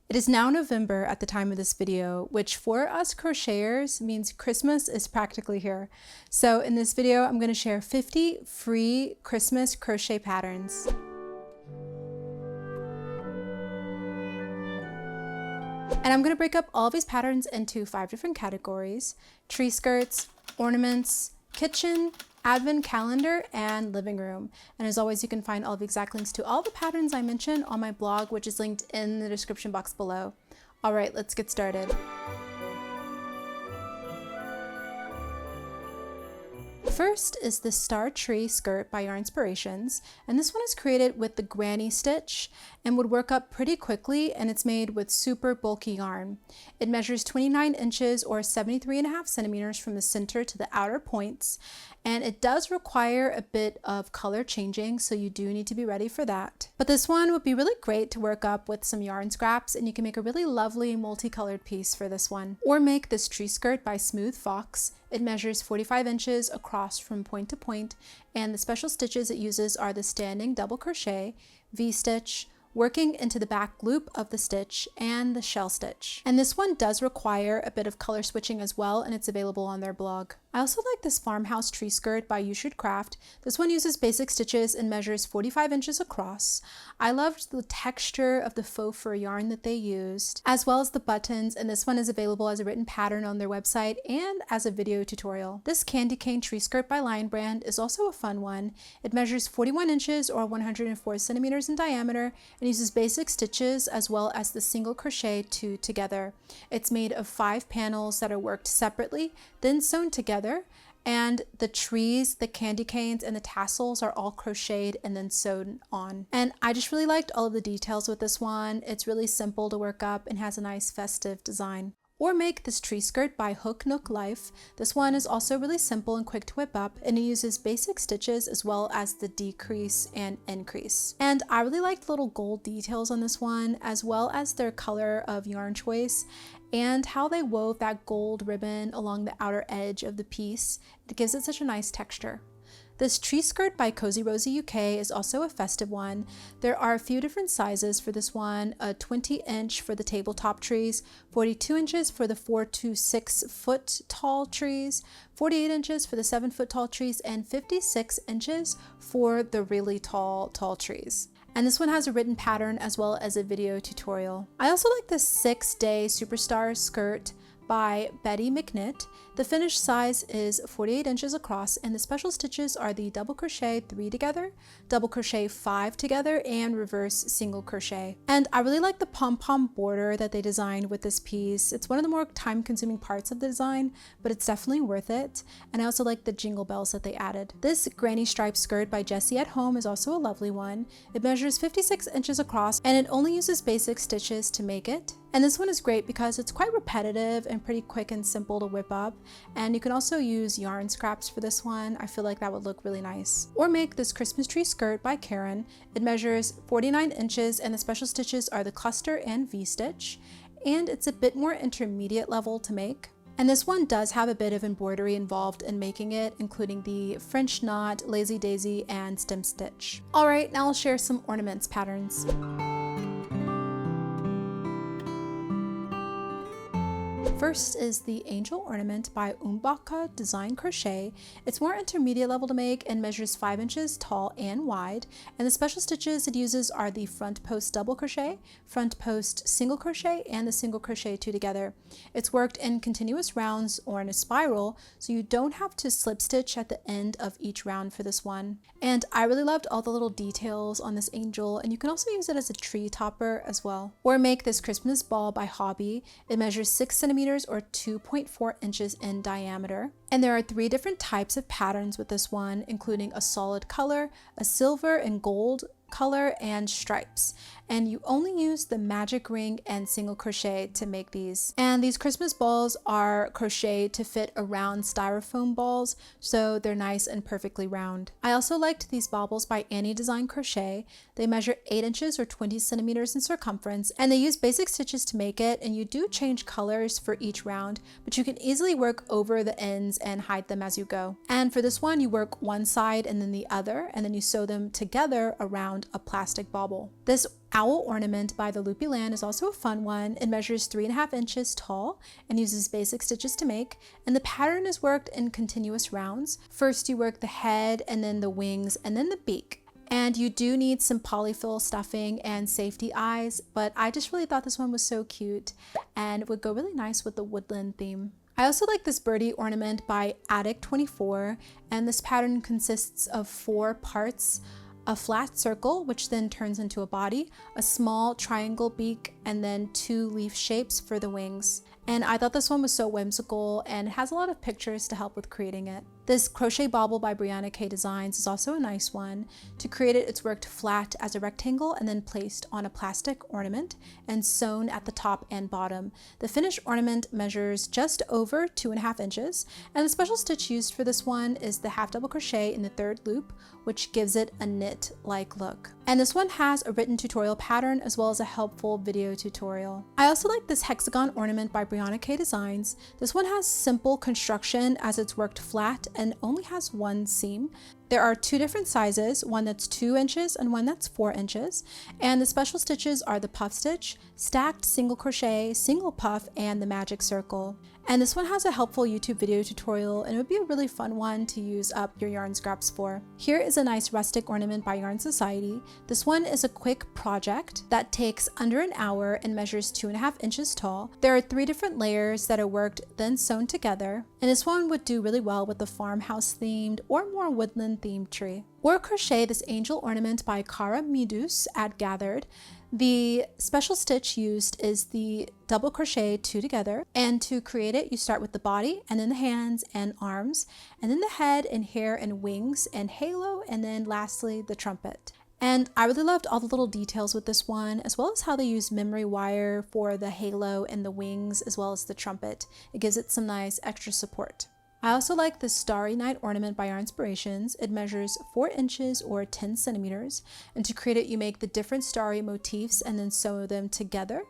It is now November at the time of this video, which for us crocheters means Christmas is practically here. So in this video, I'm going to share 50 free Christmas crochet patterns. And I'm going to break up all of these patterns into 5 different categories: tree skirts, ornaments, kitchen, advent calendar, and living room. And as always, you can find all the exact links to all the patterns I mentioned on my blog, which is linked in the description box below. All right, let's get started. First is the Star Tree skirt by Yarnspirations, and this one is created with the granny stitch and would work up pretty quickly, and it's made with super bulky yarn. It measures 29 inches or 73.5 centimeters from the center to the outer points, and it does require a bit of color changing, so you do need to be ready for that. But this one would be really great to work up with some yarn scraps, and you can make a really lovely multicolored piece for this one. Or make this tree skirt by Smooth Fox. It measures 45 inches across from point to point, and the special stitches it uses are the standing double crochet, V-stitch, working into the back loop of the stitch, and the shell stitch. And this one does require a bit of color switching as well, and it's available on their blog. I also like this Farmhouse Tree Skirt by You Should Craft. This one uses basic stitches and measures 45 inches across. I loved the texture of the faux fur yarn that they used, as well as the buttons, and this one is available as a written pattern on their website and as a video tutorial. This Candy Cane Tree Skirt by Lion Brand is also a fun one. It measures 41 inches or 104 centimeters in diameter and uses basic stitches as well as the single crochet 2 together. It's made of 5 panels that are worked separately, then sewn together, and the trees, the candy canes, and the tassels are all crocheted and then sewn on. And I just really liked all of the details with this one. It's really simple to work up and has a nice festive design. Or make this tree skirt by Hook Nook Life. This one is also really simple and quick to whip up, and it uses basic stitches as well as the decrease and increase. And I really liked the little gold details on this one, as well as their color of yarn choice and how they wove that gold ribbon along the outer edge of the piece. It gives it such a nice texture. This tree skirt by Cozy Rosie UK is also a festive one. There are a few different sizes for this one: a 20-inch for the tabletop trees, 42 inches for the 4 to 6 foot tall trees, 48 inches for the 7 foot tall trees, and 56 inches for the really tall trees. And this one has a written pattern as well as a video tutorial. I also like this 6-day Superstar skirt by Betty McKnit. The finished size is 48 inches across, and the special stitches are the double crochet 3 together, double crochet 5 together, and reverse single crochet. And I really like the pom-pom border that they designed with this piece. It's one of the more time-consuming parts of the design, but it's definitely worth it. And I also like the jingle bells that they added. This granny striped skirt by Jessie at Home is also a lovely one. It measures 56 inches across, and it only uses basic stitches to make it. And this one is great because it's quite repetitive and pretty quick and simple to whip up. And you can also use yarn scraps for this one. I feel like that would look really nice. Or make this Christmas tree skirt by Karen. It measures 49 inches and the special stitches are the cluster and V-stitch. And it's a bit more intermediate level to make. And this one does have a bit of embroidery involved in making it, including the French knot, lazy daisy, and stem stitch. All right, now I'll share some ornaments patterns. First is the Angel Ornament by Umbaka Design Crochet. It's more intermediate level to make and measures 5 inches tall and wide. And the special stitches it uses are the front post double crochet, front post single crochet, and the single crochet 2 together. It's worked in continuous rounds or in a spiral, so you don't have to slip stitch at the end of each round for this one. And I really loved all the little details on this angel, and you can also use it as a tree topper as well. Or make this Christmas Ball by Hobby. It measures 6 centimeters or 2.4 inches in diameter. And there are 3 different types of patterns with this one, including a solid color, a silver and gold color, and stripes. And you only use the magic ring and single crochet to make these. And these Christmas balls are crocheted to fit around styrofoam balls, so they're nice and perfectly round. I also liked these baubles by Annie Design Crochet. They measure 8 inches or 20 centimeters in circumference, and they use basic stitches to make it, and you do change colors for each round, but you can easily work over the ends and hide them as you go. And for this one, you work one side and then the other, and then you sew them together around a plastic bauble. This Owl Ornament by the Loopy Land is also a fun one. It measures 3.5 inches tall and uses basic stitches to make, and the pattern is worked in continuous rounds. First you work the head and then the wings and then the beak. And you do need some polyfill stuffing and safety eyes, but I just really thought this one was so cute and it would go really nice with the woodland theme. I also like this birdie ornament by Attic24, and this pattern consists of 4 parts: a flat circle, which then turns into a body, a small triangle beak, and then 2 leaf shapes for the wings. And I thought this one was so whimsical and has a lot of pictures to help with creating it. This crochet bauble by Brianna K Designs is also a nice one. To create it, it's worked flat as a rectangle and then placed on a plastic ornament and sewn at the top and bottom. The finished ornament measures just over 2.5 inches, and the special stitch used for this one is the half double crochet in the 3rd loop, which gives it a knit-like look. And this one has a written tutorial pattern as well as a helpful video tutorial. I also like this hexagon ornament by Brianna K Designs. This one has simple construction as it's worked flat and only has 1 seam. There are 2 different sizes, one that's 2 inches and one that's 4 inches. And the special stitches are the puff stitch, stacked single crochet, single puff, and the magic circle. And this one has a helpful YouTube video tutorial, and it would be a really fun one to use up your yarn scraps for. Here is a nice rustic ornament by Yarn Society. This one is a quick project that takes under an hour and measures 2.5 inches tall. There are 3 different layers that are worked then sewn together, and this one would do really well with the farmhouse themed or more woodland themed tree. Or crochet this angel ornament by Cara Midus at Gathered. The special stitch used is the double crochet 2 together, and to create it you start with the body and then the hands and arms and then the head and hair and wings and halo, and then lastly the trumpet. And I really loved all the little details with this one, as well as how they use memory wire for the halo and the wings as well as the trumpet. It gives it some nice extra support. I also like the Starry Night ornament by Our Inspirations. It measures 4 inches or 10 centimeters, and to create it you make the different starry motifs and then sew them together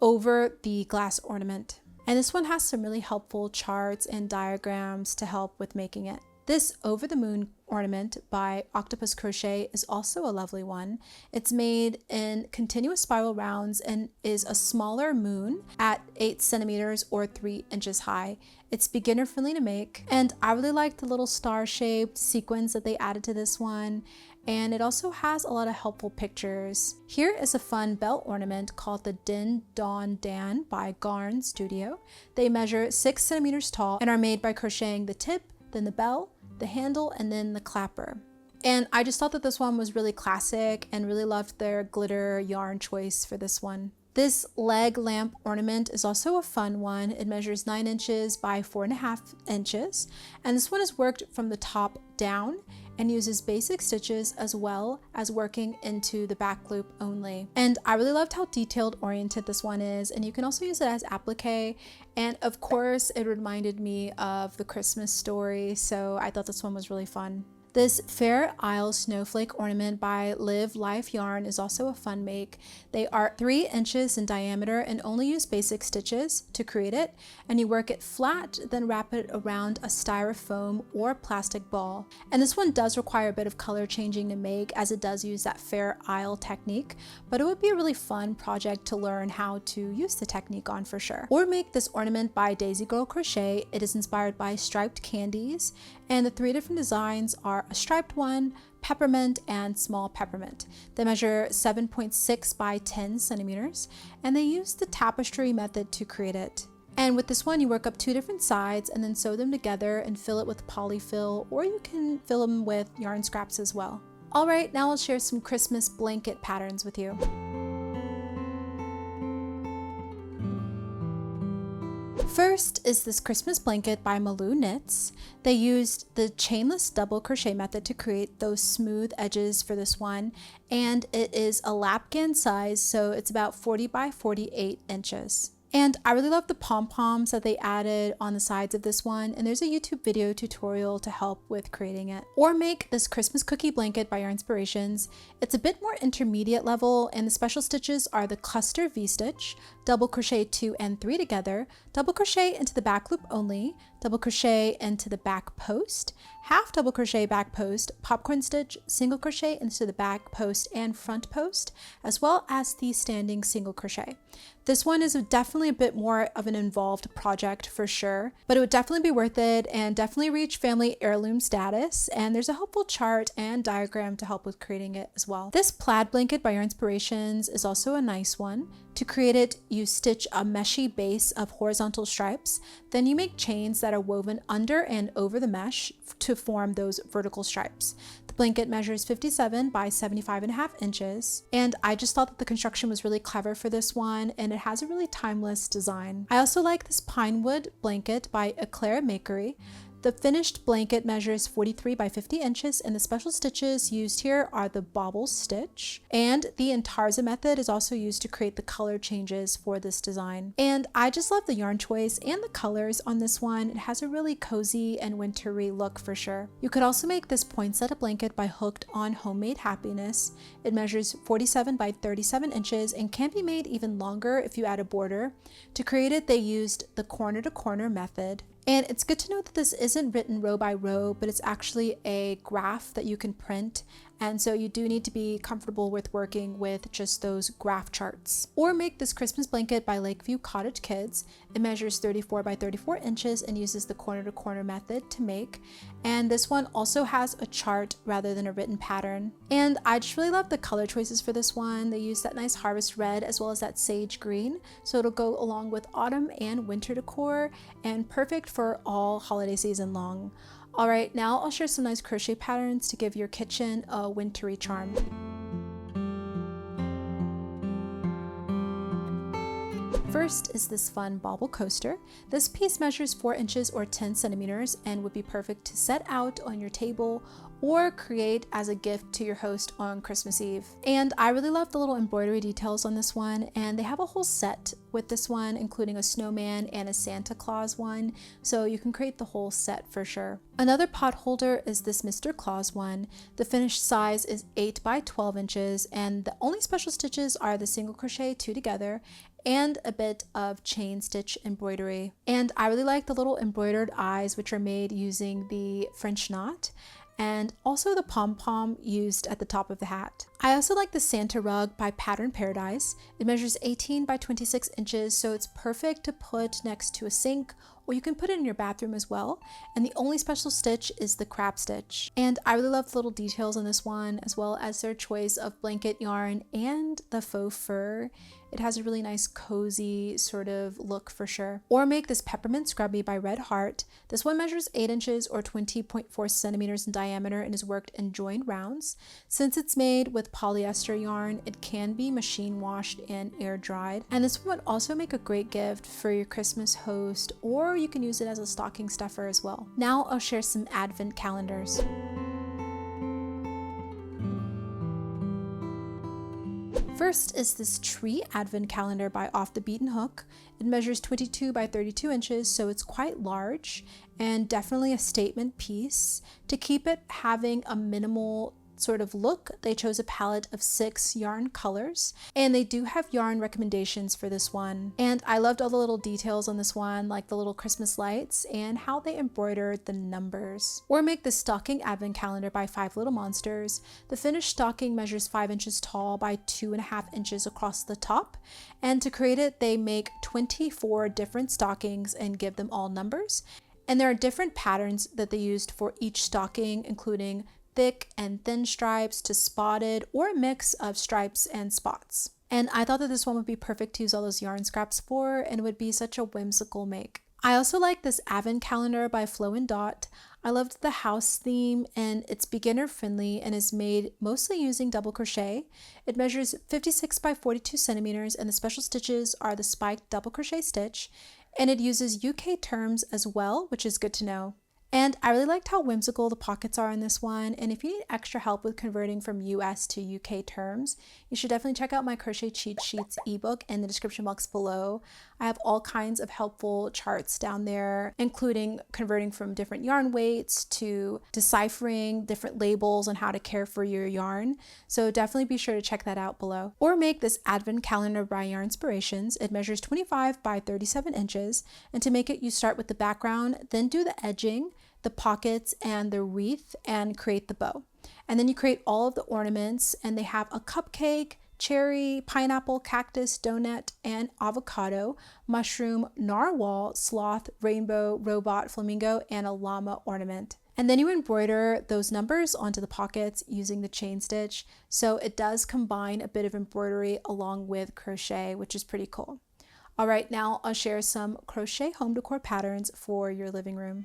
over the glass ornament. And this one has some really helpful charts and diagrams to help with making it. This Over the Moon ornament by Octopus Crochet is also a lovely one. It's made in continuous spiral rounds and is a smaller moon at 8 centimeters or 3 inches high. It's beginner friendly to make, and I really like the little star-shaped sequins that they added to this one, and it also has a lot of helpful pictures. Here is a fun belt ornament called the Din Don Dan by Garn Studio. They measure 6 centimeters tall and are made by crocheting the tip, then the bell, the handle, and then the clapper. And I just thought that this one was really classic and really loved their glitter yarn choice for this one. This leg lamp ornament is also a fun one. It measures 9 inches by 4.5 inches, and this one is worked from the top down and uses basic stitches as well as working into the back loop only. And I really loved how detailed oriented this one is, and you can also use it as applique, and of course it reminded me of the Christmas Story, so I thought this one was really fun. This Fair Isle Snowflake ornament by Live Life Yarn is also a fun make. They are 3 inches in diameter and only use basic stitches to create it, and you work it flat, then wrap it around a styrofoam or plastic ball. And this one does require a bit of color changing to make, as it does use that Fair Isle technique, but it would be a really fun project to learn how to use the technique on for sure. Or make this ornament by Daisy Girl Crochet. It is inspired by striped candies, and the 3 different designs are a striped one, peppermint, and small peppermint. They measure 7.6 by 10 centimeters, and they use the tapestry method to create it. And with this one, you work up 2 different sides and then sew them together and fill it with polyfill, or you can fill them with yarn scraps as well. All right, now I'll share some Christmas blanket patterns with you. First is this Christmas blanket by Malou Knits. They used the chainless double crochet method to create those smooth edges for this one, and it is a lapgan size, so it's about 40 by 48 inches. And I really love the pom-poms that they added on the sides of this one, and there's a YouTube video tutorial to help with creating it. Or make this Christmas cookie blanket by Our Inspirations. It's a bit more intermediate level, and the special stitches are the cluster V-stitch, double crochet 2 and 3 together, double crochet into the back loop only, double crochet into the back post, half double crochet back post, popcorn stitch, single crochet into the back post and front post, as well as the standing single crochet. This one is definitely a bit more of an involved project for sure, but it would definitely be worth it and definitely reach family heirloom status. And there's a helpful chart and diagram to help with creating it as well. This plaid blanket by Yarnspirations is also a nice one. To create it, you stitch a meshy base of horizontal stripes, then you make chains that are woven under and over the mesh to form those vertical stripes. The blanket measures 57 by 75.5 inches, and I just thought that the construction was really clever for this one, and it has a really timeless design. I also like this pine wood blanket by Eclair Makery. The finished blanket measures 43 by 50 inches, and the special stitches used here are the bobble stitch, and the intarsia method is also used to create the color changes for this design. And I just love the yarn choice and the colors on this one. It has a really cozy and wintry look for sure. You could also make this poinsettia blanket by Hooked on Homemade Happiness. It measures 47 by 37 inches and can be made even longer if you add a border. To create it, they used the corner to corner method. And it's good to know that this isn't written row by row, but it's actually a graph that you can print. And so you do need to be comfortable with working with just those graph charts. Or make this Christmas blanket by Lakeview Cottage Kids. It measures 34 by 34 inches and uses the corner to corner method to make. And this one also has a chart rather than a written pattern. And I just really love the color choices for this one. They use that nice harvest red as well as that sage green. So it'll go along with autumn and winter decor and perfect for all holiday season long. All right, now I'll share some nice crochet patterns to give your kitchen a wintry charm. First is this fun bauble coaster. This piece measures 4 inches or 10 centimeters and would be perfect to set out on your table or create as a gift to your host on Christmas Eve. And I really love the little embroidery details on this one, and they have a whole set with this one, including a snowman and a Santa Claus one, so you can create the whole set for sure. Another pot holder is this Mr. Claus one. The finished size is 8 by 12 inches, and the only special stitches are the single crochet 2 together and a bit of chain stitch embroidery. And I really like the little embroidered eyes, which are made using the French knot, and also the pom-pom used at the top of the hat. I also like the Santa rug by Pattern Paradise. It measures 18 by 26 inches, so it's perfect to put next to a sink, or you can put it in your bathroom as well. And the only special stitch is the crab stitch. And I really love the little details on this one, as well as their choice of blanket yarn and the faux fur. It has a really nice cozy sort of look for sure. Or make this peppermint scrubby by Red Heart. This one measures 8 inches or 20.4 centimeters in diameter and is worked in joined rounds. Since it's made with polyester yarn, it can be machine washed and air dried. And this one would also make a great gift for your Christmas host, or you can use it as a stocking stuffer as well. Now I'll share some advent calendars. First is this tree advent calendar by Off the Beaten Hook. It measures 22 by 32 inches, so it's quite large and definitely a statement piece. To keep it having a minimal sort of look, they chose a palette of 6 yarn colors, and they do have yarn recommendations for this one. And I loved all the little details on this one, like the little Christmas lights and how they embroidered the numbers. Or make the stocking advent calendar by Five Little Monsters. The finished stocking measures 5 inches tall by 2.5 inches across the top, and to create it they make 24 different stockings and give them all numbers. And there are different patterns that they used for each stocking, including thick and thin stripes to spotted, or a mix of stripes and spots. And I thought that this one would be perfect to use all those yarn scraps for, and it would be such a whimsical make. I also like this advent calendar by Flow and Dot. I loved the house theme, and it's beginner friendly and is made mostly using double crochet. It measures 56 by 42 centimeters, and the special stitches are the spiked double crochet stitch, and it uses UK terms as well, which is good to know. And I really liked how whimsical the pockets are in this one. And if you need extra help with converting from US to UK terms, you should definitely check out my Crochet Cheat Sheets ebook in the description box below. I have all kinds of helpful charts down there, including converting from different yarn weights to deciphering different labels on how to care for your yarn. So definitely be sure to check that out below. Or make this advent calendar by Yarnspirations. It measures 25 by 37 inches. And to make it, you start with the background, then do the edging, the pockets and the wreath, and create the bow. And then you create all of the ornaments, and they have a cupcake, cherry, pineapple, cactus, donut, and avocado, mushroom, narwhal, sloth, rainbow, robot, flamingo, and a llama ornament. And then you embroider those numbers onto the pockets using the chain stitch. So it does combine a bit of embroidery along with crochet, which is pretty cool. All right, now I'll share some crochet home decor patterns for your living room.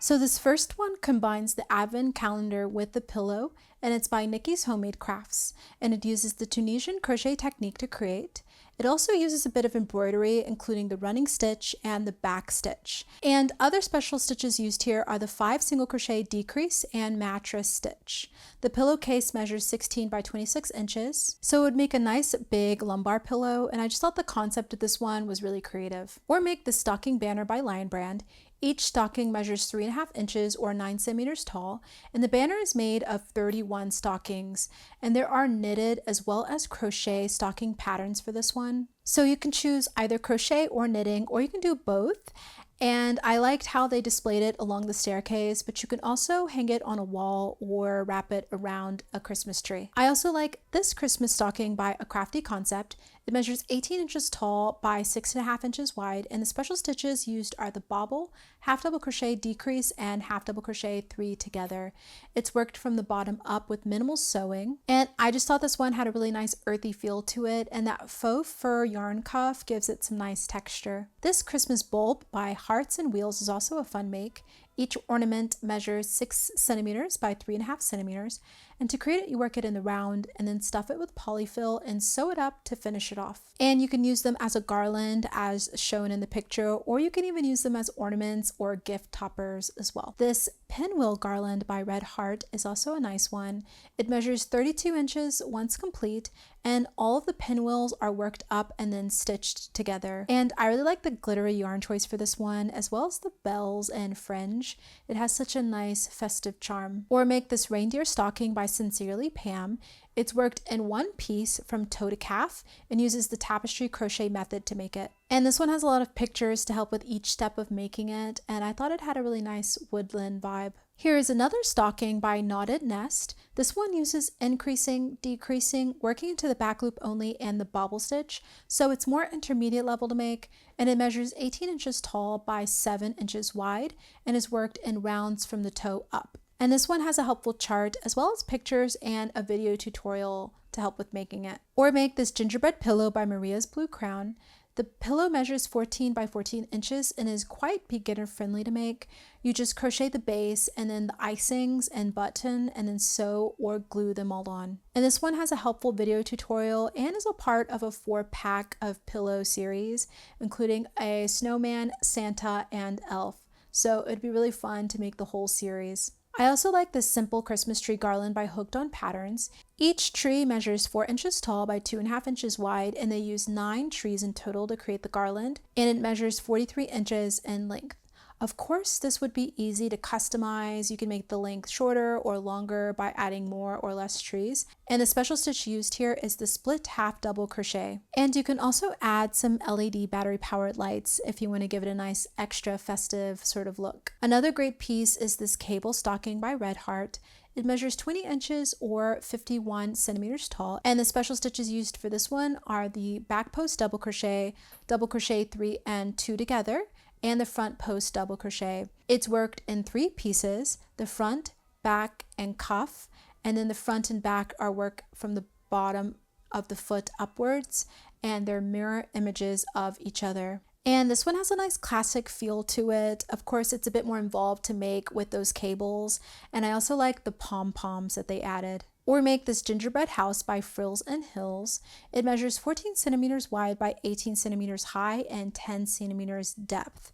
So this first one combines the advent calendar with the pillow, and it's by Nikki's Homemade Crafts, and it uses the Tunisian crochet technique to create. It also uses a bit of embroidery, including the running stitch and the back stitch. And other special stitches used here are the 5 single crochet decrease and mattress stitch. The pillowcase measures 16 by 26 inches, so it would make a nice big lumbar pillow, and I just thought the concept of this one was really creative. Or make the stocking banner by Lion Brand. Each stocking measures 3.5 inches or 9 centimeters tall, and the banner is made of 31 stockings, and there are knitted as well as crochet stocking patterns for this one. So you can choose either crochet or knitting, or you can do both. And I liked how they displayed it along the staircase, but you can also hang it on a wall or wrap it around a Christmas tree. I also like this Christmas stocking by A Crafty Concept. It measures 18 inches tall by 6.5 inches wide, and the special stitches used are the bobble, half double crochet decrease, and half double crochet 3 together. It's worked from the bottom up with minimal sewing, and I just thought this one had a really nice earthy feel to it, and that faux fur yarn cuff gives it some nice texture. This Christmas bulb by Hearts and Wheels is also a fun make. Each ornament measures 6 centimeters by 3.5 centimeters, and to create it you work it in the round and then stuff it with polyfill and sew it up to finish it off. And you can use them as a garland as shown in the picture, or you can even use them as ornaments or gift toppers as well. This pinwheel garland by Red Heart is also a nice one. It measures 32 inches once complete, and all of the pinwheels are worked up and then stitched together. And I really like the glittery yarn choice for this one, as well as the bells and fringe. It has such a nice festive charm. Or make this reindeer stocking by Sincerely Pam. It's worked in one piece from toe to calf and uses the tapestry crochet method to make it. And this one has a lot of pictures to help with each step of making it, and I thought it had a really nice woodland vibe. Here is another stocking by Knotted Nest. This one uses increasing, decreasing, working into the back loop only, and the bobble stitch, so it's more intermediate level to make, and it measures 18 inches tall by 7 inches wide and is worked in rounds from the toe up. And this one has a helpful chart as well as pictures and a video tutorial to help with making it. Or make this gingerbread pillow by Maria's Blue Crown. The pillow measures 14 by 14 inches and is quite beginner friendly to make. You just crochet the base and then the icings and button and then sew or glue them all on. And this one has a helpful video tutorial and is a part of a 4-pack of pillow series, including a snowman, Santa, and elf. So it'd be really fun to make the whole series. I also like this simple Christmas tree garland by Hooked on Patterns. Each tree measures 4 inches tall by 2.5 inches wide, and they use 9 trees in total to create the garland, and it measures 43 inches in length. Of course, this would be easy to customize. You can make the length shorter or longer by adding more or less trees. And the special stitch used here is the split half double crochet. And you can also add some LED battery powered lights if you want to give it a nice extra festive sort of look. Another great piece is this cable stocking by Red Heart. It measures 20 inches or 51 centimeters tall, and the special stitches used for this one are the back post double crochet 3 and 2 together, and the front post double crochet. It's worked in 3 pieces, the front, back, and cuff, and then the front and back are worked from the bottom of the foot upwards, and they're mirror images of each other. And this one has a nice classic feel to it. Of course, it's a bit more involved to make with those cables, and I also like the pom-poms that they added. Or make this gingerbread house by Frills and Hills. It measures 14 centimeters wide by 18 centimeters high and 10 centimeters depth.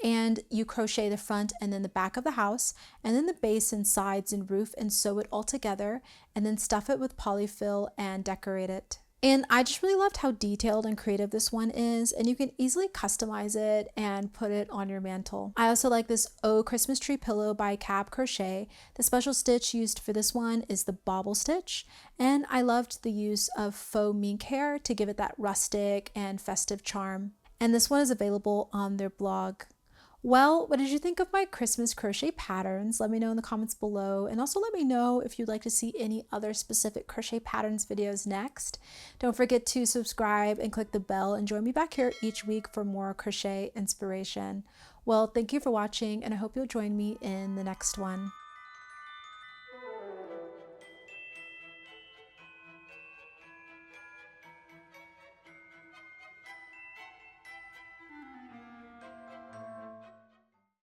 And you crochet the front and then the back of the house, and then the base and sides and roof, and sew it all together, and then stuff it with polyfill and decorate it. And I just really loved how detailed and creative this one is, and you can easily customize it and put it on your mantle. I also like this Oh Christmas Tree Pillow by Cab Crochet. The special stitch used for this one is the bobble stitch, and I loved the use of faux mink hair to give it that rustic and festive charm. And this one is available on their blog. Well, what did you think of my Christmas crochet patterns? Let me know in the comments below, and also let me know if you'd like to see any other specific crochet patterns videos next. Don't forget to subscribe and click the bell and join me back here each week for more crochet inspiration. Well, thank you for watching, and I hope you'll join me in the next one.